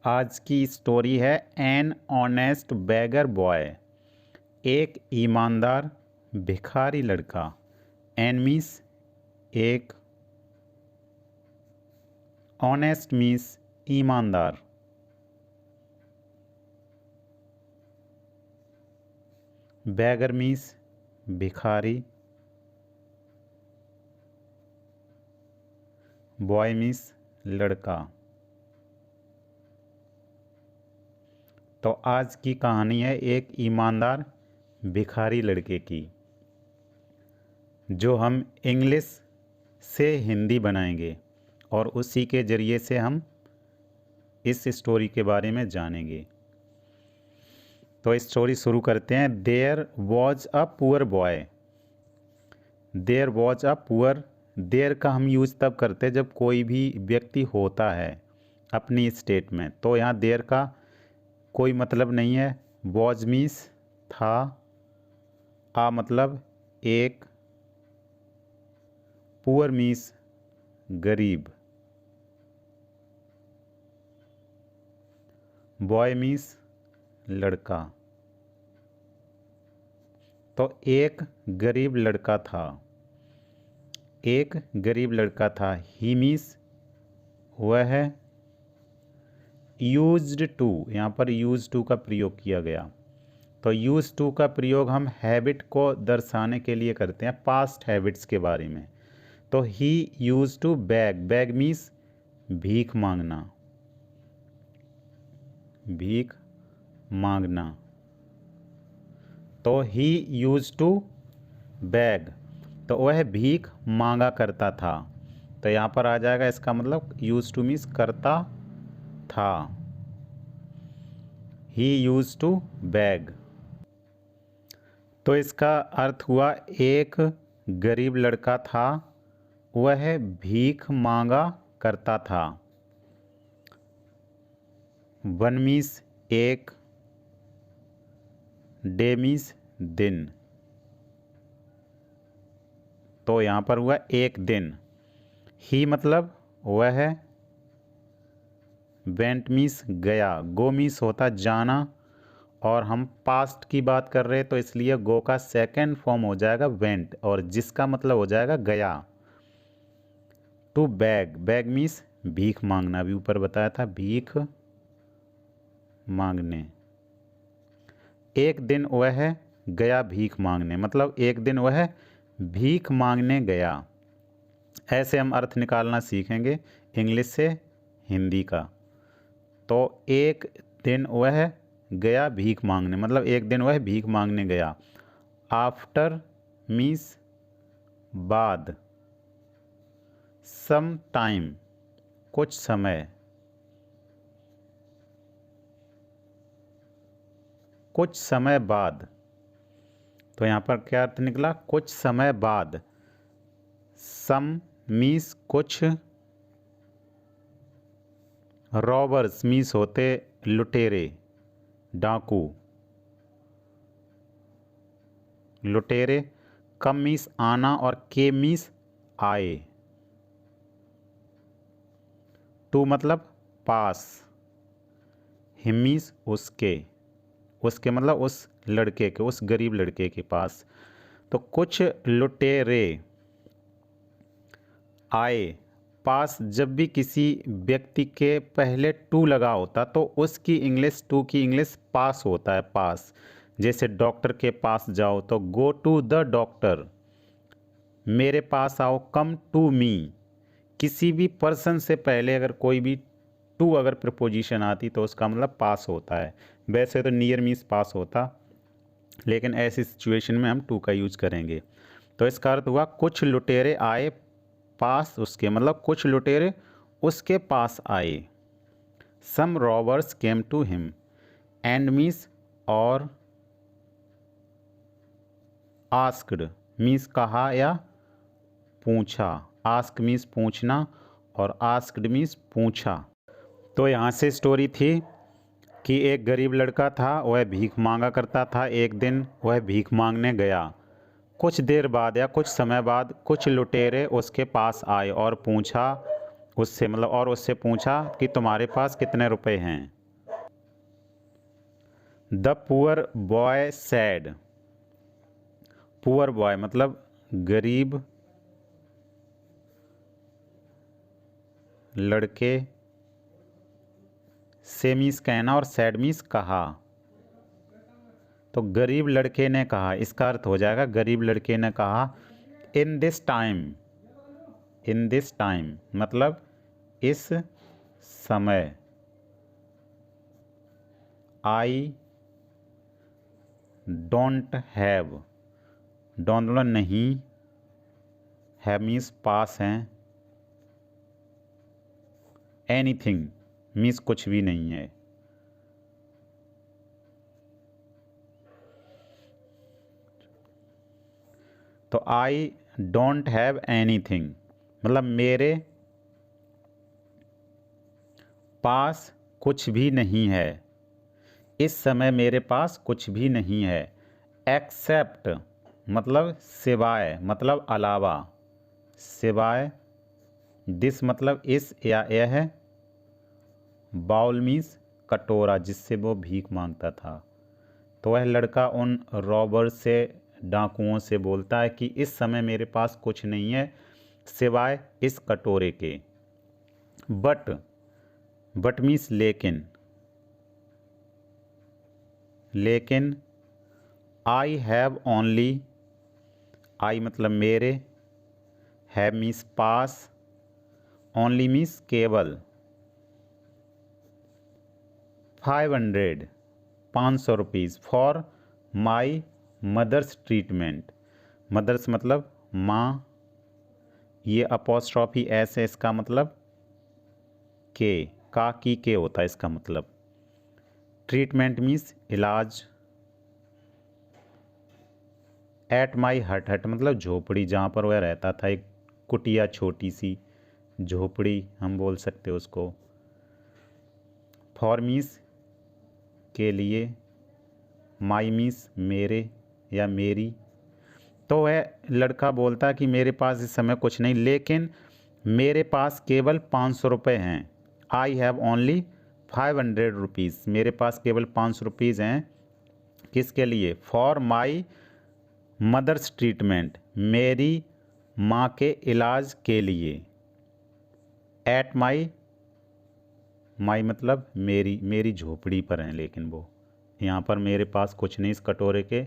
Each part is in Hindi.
आज की स्टोरी है एन ऑनेस्ट बेगर बॉय। एक ईमानदार भिखारी लड़का। एन मीन्स एक, ऑनेस्ट मीन्स ईमानदार, बेगर मीन्स भिखारी, बॉय मीन्स लड़का। तो आज की कहानी है एक ईमानदार भिखारी लड़के की, जो हम इंग्लिश से हिंदी बनाएंगे और उसी के ज़रिए से हम इस स्टोरी के बारे में जानेंगे। तो स्टोरी शुरू करते हैं। There was a poor boy. There was a poor, there का हम यूज़ तब करते हैं जब कोई भी व्यक्ति होता है अपनी स्टेट में। तो यहाँ देयर का कोई मतलब नहीं है। वॉज मीन्स था, आ मतलब एक, पुअर मीन्स गरीब, बॉय मीन्स लड़का। तो एक गरीब लड़का था, एक गरीब लड़का था। ही मीन्स वह है, यूज्ड टू, यहाँ पर यूज टू का प्रयोग किया गया। तो यूज टू का प्रयोग हम हैबिट को दर्शाने के लिए करते हैं, पास्ट हैबिट्स के बारे में। तो he use to beg, beg means भीख मांगना, भीख मांगना। तो ही यूज टू बैग, तो वह भीख मांगा करता था। तो यहाँ पर आ जाएगा इसका मतलब यूज टू मीन्स करता था। ही यूज टू बैग। तो इसका अर्थ हुआ एक गरीब लड़का था, वह भीख मांगा करता था। वन मीन्स एक, डे मीन्स दिन। तो यहाँ पर हुआ एक दिन। ही मतलब वह, वेंट मीन्स गया, गो मीन्स होता जाना, और हम पास्ट की बात कर रहे हैं तो इसलिए गो का सेकंड फॉर्म हो जाएगा वेंट, और जिसका मतलब हो जाएगा गया। टू बैग, बैग मीन्स भीख मांगना, अभी ऊपर बताया था भीख मांगने। एक दिन वह गया भीख मांगने, मतलब एक दिन वह भीख मांगने गया। ऐसे हम अर्थ निकालना सीखेंगे इंग्लिश से हिंदी का। तो एक दिन वह गया भीख मांगने, मतलब एक दिन वह भीख मांगने गया। आफ्टर मीन्स बाद, सम टाइम कुछ समय, कुछ समय बाद। तो यहाँ पर क्या अर्थ निकला? कुछ समय बाद। सम मीन्स कुछ, रॉबर्स मीन्स होते लुटेरे, डाकू, लुटेरे। कम मीन्स आना और के मीन्स आए। टू मतलब पास, हिम मीन्स उसके, उसके मतलब उस लड़के के, उस गरीब लड़के के पास। तो कुछ लुटेरे आए पास। जब भी किसी व्यक्ति के पहले टू लगा होता तो उसकी इंग्लिश, टू की इंग्लिश पास होता है, पास। जैसे डॉक्टर के पास जाओ तो गो टू द डॉक्टर, मेरे पास आओ कम टू मी। किसी भी पर्सन से पहले अगर कोई भी टू अगर प्रपोजिशन आती तो उसका मतलब पास होता है। वैसे तो नियर मीन्स पास होता, लेकिन ऐसी सिचुएशन में हम टू का यूज करेंगे। तो इसका अर्थ हुआ कुछ लुटेरे आए पास उसके, मतलब कुछ लुटेरे उसके पास आए। Some robbers came to him, and means और, आस्क्ड मीन्स कहा या पूछा। आस्क मीन्स पूछना और आस्क्ड मीन्स पूछा। तो यहाँ से स्टोरी थी कि एक गरीब लड़का था, वह भीख मांगा करता था। एक दिन वह भीख मांगने गया। कुछ देर बाद या कुछ समय बाद कुछ लुटेरे उसके पास आए और पूछा उससे, मतलब और उससे पूछा कि तुम्हारे पास कितने रुपए हैं। The poor boy sad. Poor boy मतलब गरीब लड़के, से मीन्स कहना और सैड मीन्स कहा। तो गरीब लड़के ने कहा, इसका अर्थ हो जाएगा गरीब लड़के ने कहा in this time. In this time मतलब इस समय। आई डोंट हैव, डोंट मतलब नहीं, हैव मीन्स पास हैं, एनीथिंग मीन्स कुछ भी नहीं है। तो आई डोंट हैव एनीथिंग मतलब मेरे पास कुछ भी नहीं है, इस समय मेरे पास कुछ भी नहीं है। एक्सेप्ट मतलब सिवाय मतलब अलावा, सिवाय। दिस मतलब इस या यह। बाउल मीन्स कटोरा जिससे वो भीख मांगता था। तो वह लड़का उन रॉबर से, डाकुओं से बोलता है कि इस समय मेरे पास कुछ नहीं है सिवाय इस कटोरे के। बट मीन्स लेकिन, लेकिन आई हैव ओनली, आई मतलब मेरे, हैव मीन्स पास, ओनली मीन्स केवल, 500 500 rupees for my mother's treatment. Mother's मतलब माँ, ये अपोस्ट्रॉफी एस है, इसका मतलब के, का की के होता है इसका मतलब। ट्रीटमेंट मीन्स इलाज। एट माई हट, हट मतलब झोपड़ी जहाँ पर वह रहता था, एक कुटिया छोटी सी झोपड़ी हम बोल सकते उसको। फॉर मीन्स के लिए, माई मीन्स मेरे या मेरी। तो वह लड़का बोलता कि मेरे पास इस समय कुछ नहीं, लेकिन मेरे पास केवल 500 रुपये हैं। आई हैव ओनली 500 रुपीज़, मेरे पास केवल 500 रुपीज़ हैं। किसके लिए? फॉर माई मदर्स ट्रीटमेंट, मेरी माँ के इलाज के लिए। एट माई, माई मतलब मेरी, मेरी झोपड़ी पर हैं, लेकिन वो यहाँ पर मेरे पास कुछ नहीं इस कटोरे के।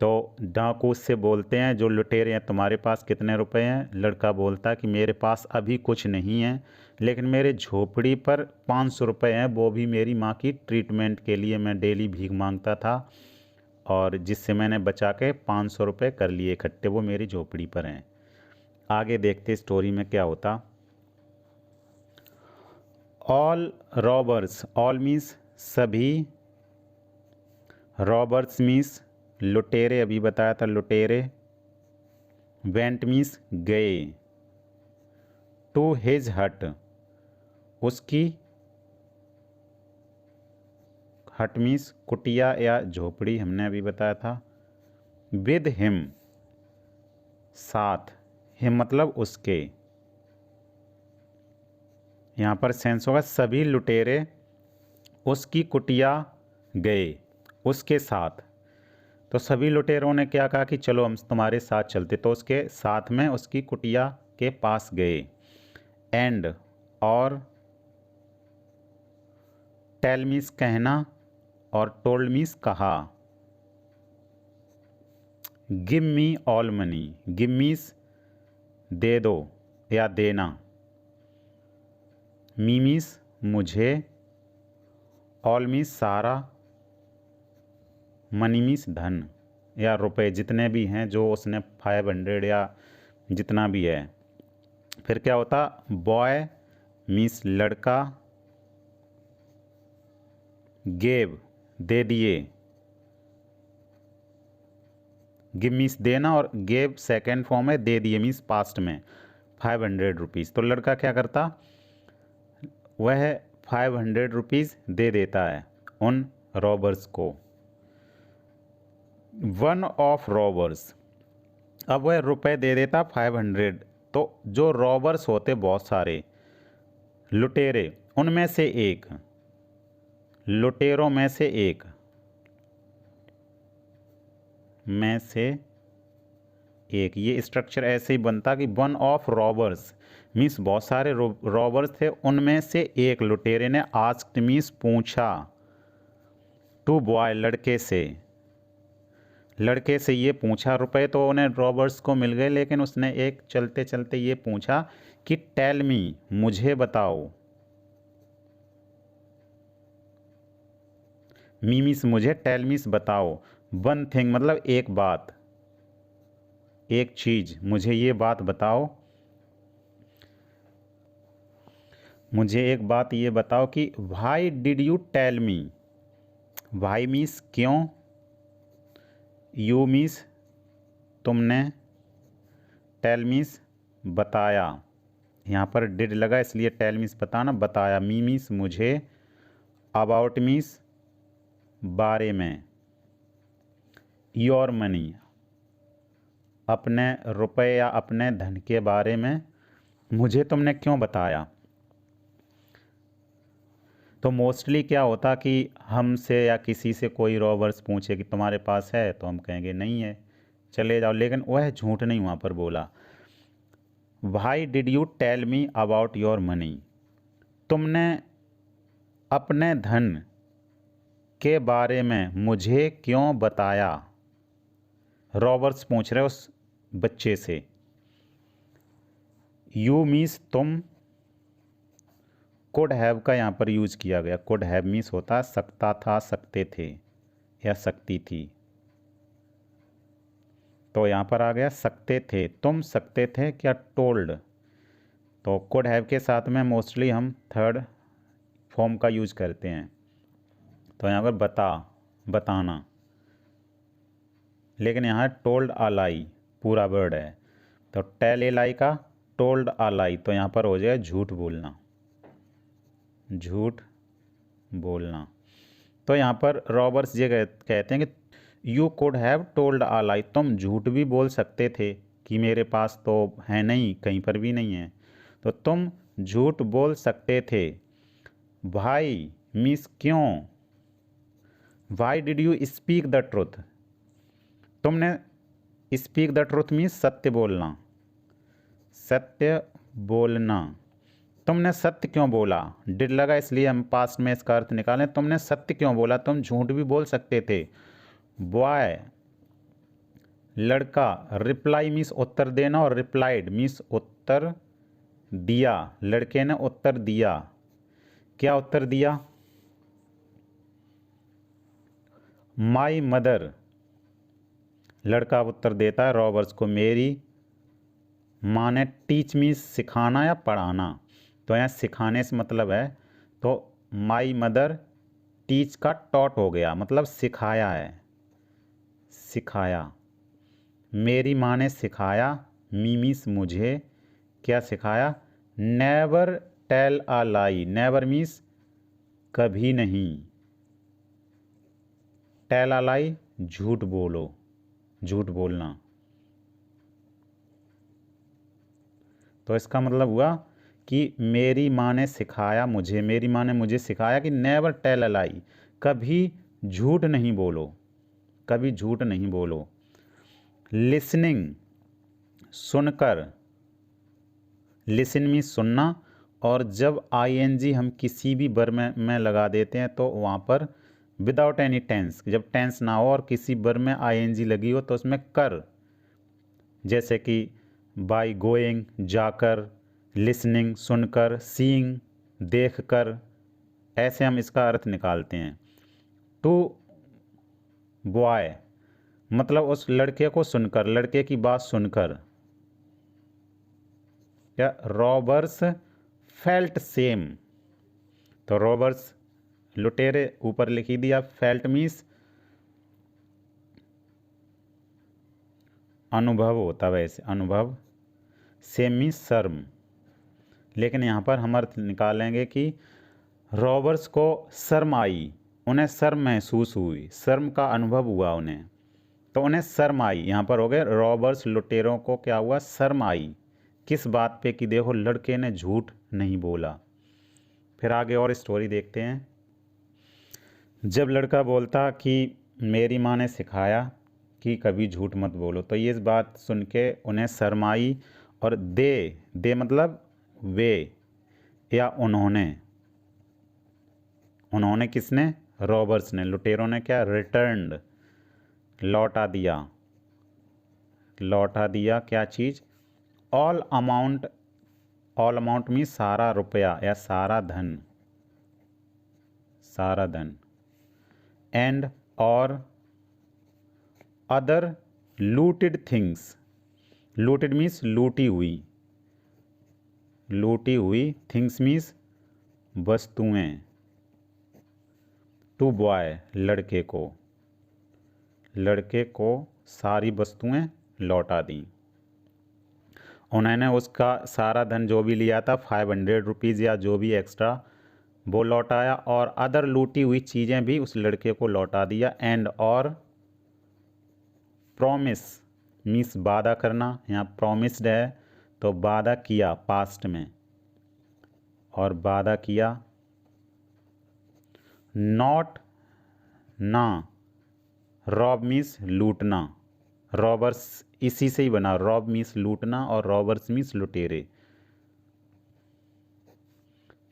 तो डाकू उससे बोलते हैं, जो लुटेरे हैं, तुम्हारे पास कितने रुपए हैं? लड़का बोलता है कि मेरे पास अभी कुछ नहीं है, लेकिन मेरे झोपड़ी पर 500 रुपये हैं, वो भी मेरी माँ की ट्रीटमेंट के लिए मैं डेली भीख मांगता था, और जिससे मैंने बचा के 500 रुपये कर लिए इकट्ठे, वो मेरी झोपड़ी पर हैं। आगे देखते स्टोरी में क्या होता। ऑल रॉबर्स, ऑल मीन्स सभी, रॉबर्स मीन्स लुटेरे, अभी बताया था लुटेरे। वेंट मीन्स गए। टू हिज हट, उसकी, हट मीन्स कुटिया या झोपड़ी, हमने अभी बताया था। विद हिम, साथ, हिम मतलब उसके। यहाँ पर सेंस होगा सभी लुटेरे उसकी कुटिया गए, उसके साथ। तो सभी लुटेरों ने क्या कहा कि चलो हम तुम्हारे साथ चलते, तो उसके साथ में उसकी कुटिया के पास गए। एंड, और, टेल मीन्स कहना, और टोल्ड मीन्स कहा। Give me all money, give means they दो या देना। मी मीन्स मुझे, ऑल मीन्स सारा, मनी मीन्स धन या रुपए, जितने भी हैं जो उसने 500 या जितना भी है। फिर क्या होता? बॉय मीन्स लड़का, गेव दे दिए, गिव मीन्स देना, और गेव सेकेंड फॉर्म है, दे दिए मीन्स पास्ट में, 500 रुपीज़। तो लड़का क्या करता? वह 500 रुपीज़ दे देता है उन रॉबर्स को। वन ऑफ रॉबर्स, अब वह रुपए दे देता 500। तो जो रॉबर्स होते बहुत सारे लुटेरे, उनमें से एक, लुटेरों में से एक, में से एक। ये स्ट्रक्चर ऐसे ही बनता कि वन ऑफ रॉबर्स मीन्स बहुत सारे रॉबर्स थे, उनमें से एक लुटेरे ने आस्क्ड मीन्स पूछा, टू बॉय लड़के से ये पूछा। रुपए तो उन्हें रॉबर्स को मिल गए, लेकिन उसने एक चलते चलते ये पूछा कि टेल मी मुझे बताओ, मीमीस मुझे, टेल मीस बताओ, वन थिंग मतलब एक बात, एक चीज, मुझे ये बात बताओ, मुझे एक बात ये बताओ कि why did you tell me. Why means क्यों, यू मीस तुमने, टेल मीस बताया, यहाँ पर डिड लगा इसलिए टेल मीस बताना, बताया, मी मीस मुझे, अबाउट मीस बारे में, योर मनी अपने रुपए या अपने धन के बारे में, मुझे तुमने क्यों बताया। तो मोस्टली क्या होता कि हमसे या किसी से कोई रॉबर्स पूछे कि तुम्हारे पास है, तो हम कहेंगे नहीं है, चले जाओ, लेकिन वह झूठ नहीं वहाँ पर बोला। Why did you tell me about your money, तुमने अपने धन के बारे में मुझे क्यों बताया। रॉबर्ट्स पूछ रहे उस बच्चे से। यू मीन्स तुम, कुड हैव का यहाँ पर यूज किया गया। कुड हैव मीन्स होता सकता था, सकते थे या सकती थी, तो यहाँ पर आ गया सकते थे, तुम सकते थे क्या, टोल्ड। तो कुड हैव के साथ में मोस्टली हम थर्ड फॉर्म का यूज करते हैं, तो यहाँ पर बताना, लेकिन यहाँ टोल्ड आ लाई पूरा वर्ड है, तो टेल ए लाई का टोल्ड आ लाई, तो यहाँ पर हो जाए झूठ बोलना, झूठ बोलना। तो यहाँ पर रॉबर्ट्स ये कहते हैं कि यू कुड हैव टोल्ड आ लाई, तुम झूठ भी बोल सकते थे कि मेरे पास तो है नहीं, कहीं पर भी नहीं है, तो तुम झूठ बोल सकते थे। भाई मीन्स क्यों, Y did you speak the truth, तुमने स्पीक द ट्रुथ मीन्स सत्य बोलना, सत्य बोलना, तुमने सत्य क्यों बोला। डिड लगा इसलिए हम पास्ट में इसका अर्थ निकालें, तुमने सत्य क्यों बोला, तुम झूठ भी बोल सकते थे। बॉय लड़का, रिप्लाई मीन्स उत्तर देना, और रिप्लाइड मीन्स उत्तर दिया, लड़के ने उत्तर दिया। क्या उत्तर दिया, माई मदर, लड़का उत्तर देता है रॉबर्ट्स को, मेरी माँ ने, टीच मीन्स सिखाना या पढ़ाना, तो यहाँ सिखाने से मतलब है, तो माई मदर टीच का टॉट हो गया, मतलब सिखाया है, सिखाया, मेरी माँ ने सिखाया, मीमीस मुझे, क्या सिखाया, never tell a lie, never means कभी नहीं, टेल अ लाई झूठ बोलो, झूठ बोलना। तो इसका मतलब हुआ कि मेरी माँ ने सिखाया मुझे, मेरी माँ ने मुझे सिखाया कि नेवर टेल अ लाई, कभी झूठ नहीं बोलो, कभी झूठ नहीं बोलो। लिसनिंग सुनकर, लिसन में सुनना, और जब आईएनजी हम किसी भी वर्ब में लगा देते हैं तो वहाँ पर विदाउट एनी टेंस, जब टेंस ना हो और किसी वर्ब में आईएनजी लगी हो तो उसमें कर, जैसे कि बाय गोइंग जाकर, लिसनिंग सुनकर, सीइंग देखकर, ऐसे हम इसका अर्थ निकालते हैं। टू बॉय मतलब उस लड़के को सुनकर, लड़के की बात सुनकर, या रॉबर्स फेल्ट सेम, तो रॉबर्स लुटेरे ऊपर लिखी दिया, फेल्ट मीन्स अनुभव होता, वैसे अनुभव, सेम मीन्स शर्म, लेकिन यहाँ पर हम अर्थ निकालेंगे कि रॉबर्स को शर्म आई, उन्हें शर्म महसूस हुई, शर्म का अनुभव हुआ उन्हें, तो उन्हें शर्म आई, यहाँ पर हो गए रॉबर्स लुटेरों को क्या हुआ, शर्म आई, किस बात पे कि देखो लड़के ने झूठ नहीं बोला। फिर आगे और स्टोरी देखते हैं। जब लड़का बोलता कि मेरी माँ ने सिखाया, कि कभी झूठ मत बोलो। तो ये इस बात सुन के उन्हें शर्माई और दे मतलब वे या उन्होंने किसने? रॉबर्स ने, लुटेरों ने क्या? रिटर्न्ड, लौटा दिया क्या चीज़? ऑल अमाउंट मीन्स सारा रुपया या सारा धन, एंड और other looted things, looted means लूटी हुई, थिंग्स मीन्स वस्तुएं, टू बॉय लड़के को सारी वस्तुएं लौटा दी। उन्होंने उसका सारा धन जो भी लिया था 500 रुपीज़ या जो भी एक्स्ट्रा वो लौटाया, और अदर लूटी हुई चीज़ें भी उस लड़के को लौटा दिया। एंड और प्रॉमिस मीन्स वादा करना, यहाँ प्रॉमिस्ड है तो वादा किया पास्ट में, और वादा किया। नॉट ना, रॉब मीन्स लूटना, रॉबर्स इसी से ही बना, रॉब मीन्स लूटना और रॉबर्स मीन्स लुटेरे।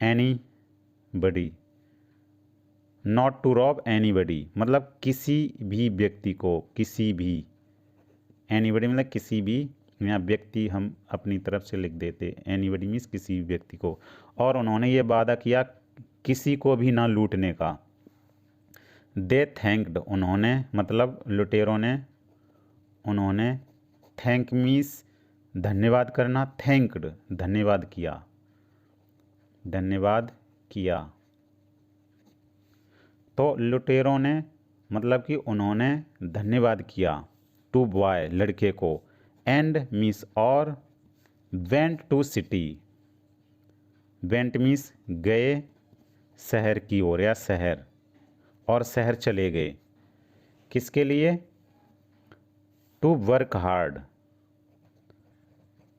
Anybody, not to rob anybody मतलब किसी भी व्यक्ति को, किसी भी, एनीबडी मतलब किसी भी, यहाँ व्यक्ति हम अपनी तरफ से लिख देते, एनीबडी मीन्स किसी भी व्यक्ति को। और उन्होंने ये वादा किया किसी को भी ना लूटने का। दे थैंक्ड, उन्होंने मतलब लुटेरों ने, उन्होंने थैंक मीन्स धन्यवाद करना, थैंक्ड धन्यवाद किया। तो लुटेरों ने मतलब कि उन्होंने धन्यवाद किया टू बॉय लड़के को, एंड मीन्स और, went to city, went means गए शहर की ओर या शहर, और शहर चले गए किसके लिए? टू वर्क हार्ड,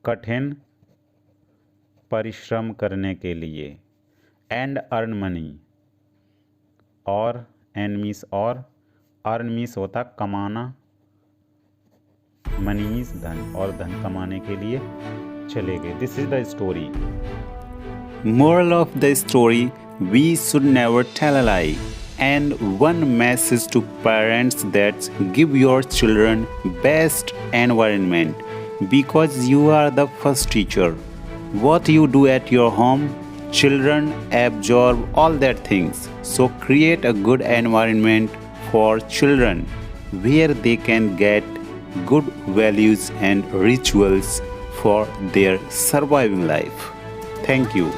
कठिन परिश्रम करने के लिए, एंड अर्न मनी, और एन मीन्स और, अर्न मीन्स होता कमाना, मनी मीन्स धन, और धन कमाने के लिए चले गए। This is the story. Moral of the story: we should never tell a lie. And one message to parents: that give your children best environment, because you are the first teacher. What you do at your home, children absorb all that things. So create a good environment for children where they can get good values and rituals for their surviving life. Thank you.